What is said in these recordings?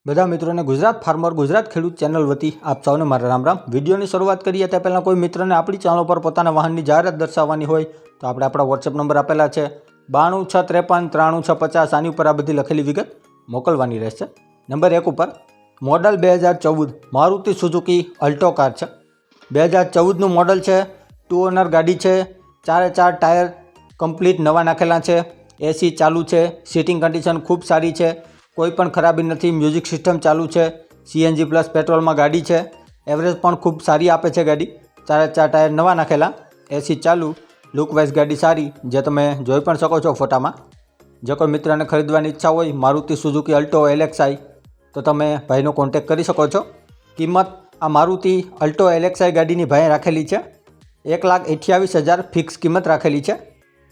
બધા મિત્રોને ગુજરાત ફાર્મર ગુજરાત ખેડૂત ચેનલ વતી આપ સૌને મારા રામ રામ। વિડીયોની શરૂઆત કરીએ તે પહેલાં કોઈ મિત્રને આપણી ચેનલ પર પોતાના વાહનની જાહેરાત દર્શાવવાની હોય તો આપણે આપણા વોટ્સએપ નંબર આપેલા છે 9263539650। આની ઉપર આ બધી લખેલી વિગત મોકલવાની રહેશે। નંબર 1 ઉપર model 2014 Maruti Suzuki Alto car છે। 2014નું મોડલ છે, 2 ઓનર ગાડી છે, 4 ટાયર કમ્પ્લીટ નવા નાખેલા છે, એસી ચાલુ છે, સીટિંગ કન્ડિશન ખૂબ સારી છે, કોઈ પણ ખરાબી નથી, મ્યુઝિક સિસ્ટમ ચાલુ છે, સીએનજી પ્લસ પેટ્રોલમાં ગાડી છે, એવરેજ પણ ખૂબ સારી આપે છે ગાડી, 4 ટાયર નવા નાખેલા, એસી ચાલુ, લુકવાઇઝ ગાડી સારી જે તમે જોઈ પણ શકો છો ફોટામાં। જો કોઈ મિત્રને ખરીદવાની ઈચ્છા હોય મારુતિ સુઝુકી અલ્ટો એલએક્સઆઈ તો તમે ભાઈનો કોન્ટેક કરી શકો છો। કિંમત આ મારુતિ અલ્ટો એલએક્સઆઈ ગાડીની ભાઈએ રાખેલી છે 1,28,000 ફિક્સ કિંમત રાખેલી છે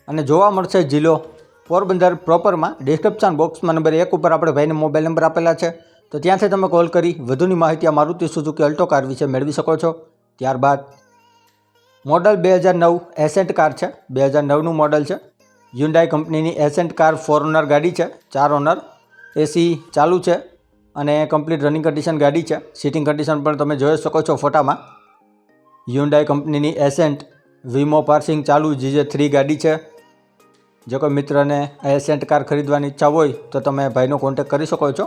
અને જોવા મળશે જિલ્લો પોરબંદર પ્રોપરમાં। ડિસ્ક્રિપ્શન બોક્સમાં નંબર 1 ઉપર આપણે ભાઈને મોબાઈલ નંબર આપેલા છે તો ત્યાંથી તમે કોલ કરી વધુની માહિતી આ મારુતિ સુઝુકી અલ્ટો કાર વિશે મેળવી શકો છો। ત્યારબાદ મોડલ 2009 એસેન્ટ કાર છે, 2009નું મોડલ છે, હ્યુન્ડાઈ કંપનીની એસેન્ટ કાર 4 ઓનર ગાડી છે, 4 ઓનર, એસી ચાલુ છે અને કમ્પ્લીટ રનિંગ કન્ડિશન ગાડી છે, સીટિંગ કન્ડિશન પણ તમે જોઈ શકો છો ફોટામાં। હ્યુન્ડાઈ કંપનીની એસેન્ટ વીમો પાર્સિંગ ચાલુ GJ3 ગાડી છે। જો કોઈ મિત્રને એસેન્ટ કાર ખરીદવાની ઈચ્છા હોય તો તમે ભાઈનો કોન્ટેક કરી શકો છો।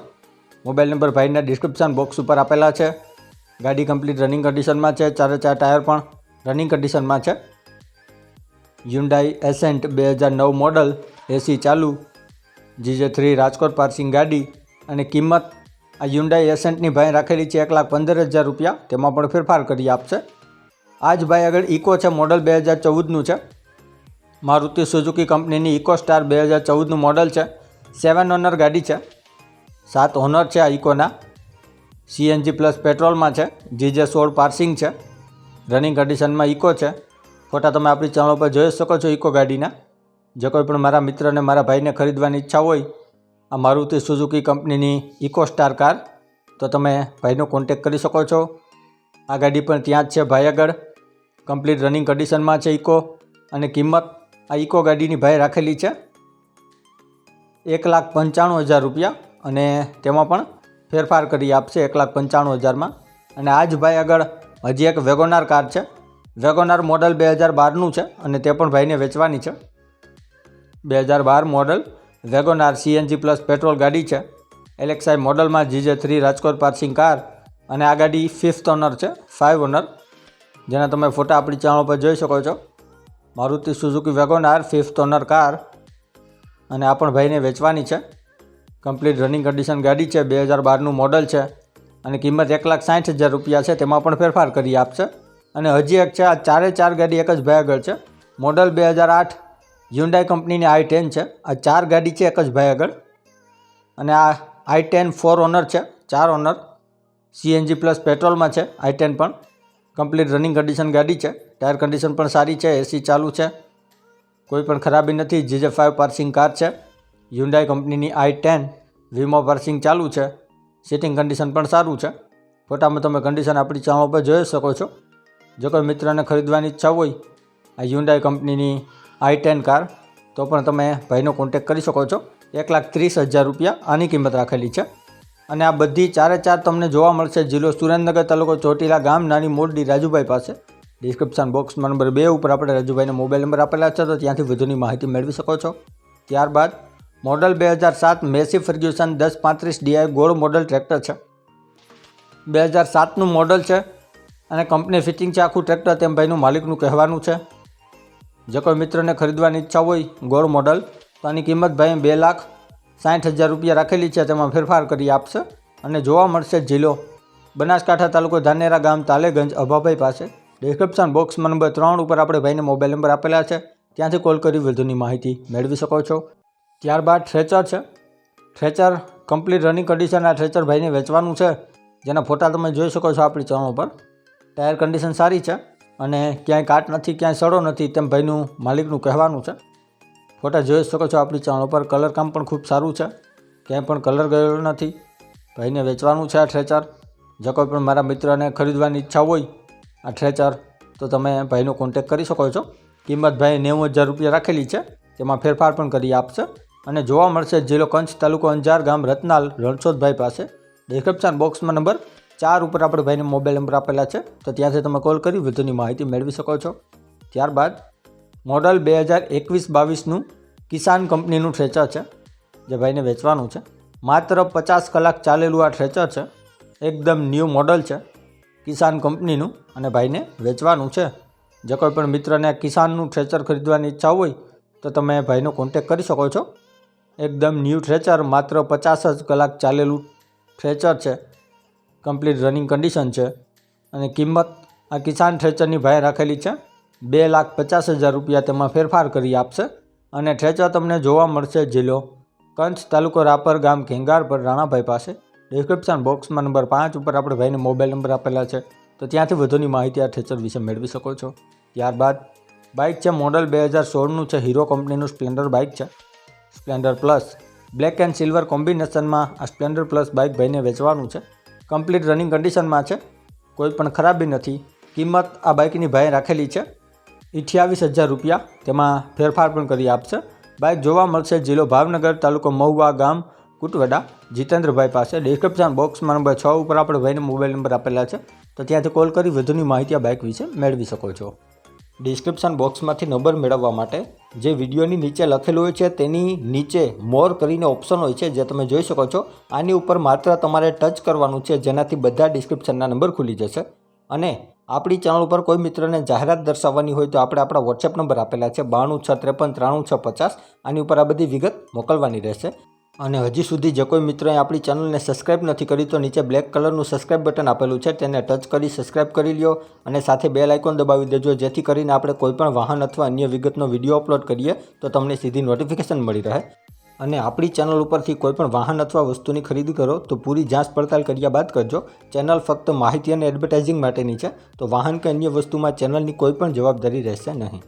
મોબાઈલ નંબર ભાઈના ડિસ્ક્રિપ્શન બોક્સ ઉપર આપેલા છે। ગાડી કમ્પ્લીટ રનિંગ કન્ડિશનમાં છે, 4 ટાયર પણ રનિંગ કન્ડિશનમાં છે। હ્યુન્ડાઈ એસેન્ટ 2009 મોડલ, એસી ચાલુ, GJ3 રાજકોટ પાર્સિંગ ગાડી અને કિંમત આ હ્યુન્ડાઈ એસેન્ટની ભાઈ રાખેલી છે 1,15,000 રૂપિયા, તેમાં પણ ફેરફાર કરી આપશે। આ જ ભાઈ આગળ ઇકો છે, મોડલ 2014નું છે, મારુતિ સુઝુકી કંપનીની ઇકો સ્ટાર 2014નું મોડલ છે, 7 ઓનર ગાડી છે, 7 ઓનર છે આ ઇકોના, સીએનજી પ્લસ પેટ્રોલમાં છે, GJ16 પાર્સિંગ છે, રનિંગ કન્ડિશનમાં ઇકો છે, ફોટા તમે આપણી ચેનલ પર જોઈ શકો છો ઇકો ગાડીના। જો કોઈ પણ મારા મિત્રને મારા ભાઈને ખરીદવાની ઈચ્છા હોય આ મારુતિ સુઝુકી કંપનીની ઇકો સ્ટાર કાર તો તમે ભાઈનો કોન્ટેક કરી શકો છો। આ ગાડી પણ ત્યાં જ છે ભાઈ આગળ, કમ્પ્લીટ રનિંગ કન્ડિશનમાં છે ઇકો અને કિંમત આ ઇકો ગાડીની ભાઈ રાખેલી છે 1,95,000 રૂપિયા અને તેમાં પણ ફેરફાર કરી આપશે 1,95,000માં। અને આ જ ભાઈ આગળ હજી એક વેગોનાર કાર છે, વેગોનાર મોડલ 2012નું છે અને તે પણ ભાઈને વેચવાની છે। 2012 model Wagon R CNG plus petrol ગાડી છે, એલએક્સઆઈ મોડલમાં, GJ3 રાજકોટ પાર્સિંગ કાર અને આ ગાડી 5th ઓનર છે, 5 ઓનર, જેના તમે ફોટા આપણી ચેનલ પર જોઈ શકો છો। Maruti Suzuki WagonR 5th owner car અને આ પણ ભાઈને વેચવાની છે। કમ્પ્લીટ રનિંગ કન્ડિશન ગાડી છે, 2012નું મોડલ છે અને કિંમત 1,60,000 રૂપિયા છે, તેમાં પણ ફેરફાર કરી આપશે। અને હજી એક છે, આ 4 ગાડી એક જ ભાઈ આગળ છે, મોડલ 2008 હ્યુન્ડાઈ કંપનીની i10 છે, આ 4 ગાડી છે એક જ ભાઈ આગળ અને આ i10 4 ઓનર છે, 4 ઓનર, સીએનજી પ્લસ પેટ્રોલમાં છે i10 પણ, કમ્પ્લીટ રનિંગ કન્ડિશન ગાડી છે, ટાયર કન્ડિશન પણ સારી છે, એસી ચાલુ છે, કોઈ પણ ખરાબી નથી, GJ5 પાર્સિંગ કાર છે, હ્યુન્ડાઈ કંપનીની i10 વીમો પાર્સિંગ ચાલુ છે, સીટિંગ કન્ડિશન પણ સારું છે, ફોટામાં તમે કન્ડિશન આપણી ચેનલ પર જોઈ શકો છો। જો કોઈ મિત્રને ખરીદવાની ઈચ્છા હોય આ હ્યુન્ડાઈ કંપનીની i10 કાર તો પણ તમે ભાઈનો કોન્ટેક કરી શકો છો। 1,30,000 રૂપિયા આની કિંમત રાખેલી છે અને આ બધી 4 તમને જોવા મળશે જિલ્લો સુરેન્દ્રનગર, તાલુકો ચોટીલા, ગામ નાની મોરડી, રાજુભાઈ પાસે। ડિસ્ક્રિપ્શન બોક્સમાં નંબર 2 ઉપર આપણે રાજુભાઈને મોબાઈલ નંબર આપેલા છે તો ત્યાંથી વધુની માહિતી મેળવી શકો છો। ત્યારબાદ મોડલ 2007 મેસી ફર્ગ્યુસન 1035 DI ગોળ મોડલ ટ્રેક્ટર છે, 2007નું મોડલ છે અને કંપની ફિટિંગ છે આખું ટ્રેક્ટર, તેમ ભાઈનું માલિકનું કહેવાનું છે। જો કોઈ મિત્રને ખરીદવાની ઈચ્છા હોય ગોળ મોડલ તો આની કિંમત ભાઈ 2,60,000 રૂપિયા રાખેલી છે, તેમાં ફેરફાર કરી આપશે અને જોવા મળશે જિલ્લો બનાસકાંઠા, તાલુકો ધાનેરા, ગામ તાલેગંજ, અભાભાઈ પાસે। ડિસ્ક્રિપ્શન બોક્સમાં નંબર 3 ઉપર આપણે ભાઈને મોબાઈલ નંબર આપેલા છે, ત્યાંથી કોલ કરી વધુની માહિતી મેળવી શકો છો। ત્યારબાદ થ્રેચર છે, થ્રેચર કમ્પ્લીટ રનિંગ કન્ડિશન, આ થ્રેચર ભાઈને વેચવાનું છે, જેના ફોટા તમે જોઈ શકો છો આપણી ચેનલ પર। ટાયર કન્ડિશન સારી છે અને ક્યાંય કાટ નથી, ક્યાંય સડો નથી, તેમ ભાઈનું માલિકનું કહેવાનું છે, ફોટા જોઈ શકો છો આપણી ચેનલ પર। કલર કામ પણ ખૂબ સારું છે, ક્યાંય પણ કલર ગયેલો નથી, ભાઈને વેચવાનું છે આ થ્રેચર। જો કોઈ પણ મારા મિત્રને ખરીદવાની ઈચ્છા હોય આ થ્રેચર તો તમે ભાઈનો કોન્ટેક કરી શકો છો। કિંમત ભાઈ 90,000 રૂપિયા રાખેલી છે, તેમાં ફેરફાર પણ કરી આપશે અને જોવા મળશે જિલ્લો કચ્છ, તાલુકો અંજાર, ગામ રતનાલ, રણછોડભાઈ પાસે। ડિસ્ક્રિપ્શન બોક્સમાં નંબર 4 ઉપર આપણે ભાઈને મોબાઈલ નંબર આપેલા છે, તો ત્યાંથી તમે કોલ કરી વધુની માહિતી મેળવી શકો છો. ત્યારબાદ મોડલ 2021-22નું કિસાન કંપનીનું ટ્રેચર છે, જે ભાઈને વેચવાનું છે. માત્ર 50 કલાક ચાલેલું આ ટ્રેચર છે. એકદમ ન્યૂ મોડલ છે, કિસાન કંપનીનું, અને ભાઈને વેચવાનું છે. જે કોઈ પણ મિત્રને કિસાનનું ટ્રેચર ખરીદવાની ઈચ્છા હોય તો તમે ભાઈનો કોન્ટેક કરી શકો છો. એકદમ ન્યૂ ટ્રેચર, માત્ર 50 જ કલાક ચાલેલું ટ્રેચર છે, કમ્પ્લીટ રનિંગ કન્ડિશન છે. અને કિંમત આ કિસાન ટ્રેચરની ભાઈ રાખેલી છે 2,50,000 રૂપિયા. તેમાં ફેરફાર કરી આપશે. અને ટ્રેચર તમને જોવા મળશે જિલ્લો કંચ, તાલુકો રાપર, ગામ ખેંગારપર, રાણાભાઈ પાસે. ડિસ્ક્રિપ્શન બોક્સમાં નંબર 5 ઉપર આપણે ભાઈને મોબાઈલ નંબર આપેલા છે, તો ત્યાંથી વધુની માહિતી આ ટ્રેચર વિશે મેળવી શકો છો. ત્યારબાદ બાઇક છે, મોડલ 2016નું છે, હીરો કંપનીનું સ્પ્લેન્ડર બાઇક છે, Splendor plus. Black and silver કોમ્બિનેશનમાં આ સ્પ્લેન્ડર પ્લસ બાઇક ભાઈને વેચવાનું છે. કમ્પ્લીટ રનિંગ કન્ડિશનમાં છે, કોઈ પણ ખરાબી નથી. કિંમત આ બાઇકની ભાઈ રાખેલી છે 28,000 રૂપિયા. તેમાં ફેરફાર પણ કરી આપશે. બાઇક જોવા મળશે જિલ્લો ભાવનગર, તાલુકો મહુવા, ગામ કુટવડા, જીતેન્દ્રભાઈ પાસે. ડિસ્ક્રિપ્શન બોક્સમાં નંબર 6 ઉપર આપણે ભાઈને મોબાઈલ નંબર આપેલા છે, તો ત્યાંથી કોલ કરી વધુની માહિતી આ બાઇક વિશે મેળવી શકો છો. ડિસ્ક્રિપ્શન બોક્સમાંથી નંબર મેળવવા માટે જે વિડીયોની નીચે લખેલું હોય છે તેની નીચે મોર કરીને ઓપ્શન હોય છે, જે તમે જોઈ શકો છો. આની ઉપર માત્ર તમારે ટચ કરવાનું છે, જેનાથી બધા ડિસ્ક્રિપ્શનના નંબર ખુલી જશે. અને આપણી ચેનલ ઉપર કોઈ મિત્રને જાહેરાત દર્શાવવાની હોય તો આપણે આપણા વોટ્સએપ નંબર આપેલા છે 9263539650. આની ઉપર આ બધી વિગત મોકલવાની રહેશે. અને હજી સુધી જે કોઈ મિત્રોએ આપણી ચેનલને સબસ્ક્રાઇબ નથી કરી તો નીચે બ્લેક કલરનું સબસ્ક્રાઇબ બટન આપેલું છે, તેને ટચ કરી સબસ્ક્રાઇબ કરી લ્યો. અને સાથે બેલ આઇકોન દબાવી દેજો, જેથી કરીને આપણે કોઈપણ વાહન અથવા અન્ય વિગતનો વિડીયો અપલોડ કરીએ તો તમને સીધી નોટિફિકેશન મળી રહે. અને આપણી ચેનલ ઉપરથી કોઈપણ વાહન અથવા વસ્તુની ખરીદી કરો તો પૂરી જાંચ પડતાલ કર્યા બાદ કરજો. ચેનલ ફક્ત માહિતી અને એડવર્ટાઇઝિંગ માટેની છે, તો વાહન કે અન્ય વસ્તુમાં ચેનલની કોઈ પણ જવાબદારી રહેશે નહીં.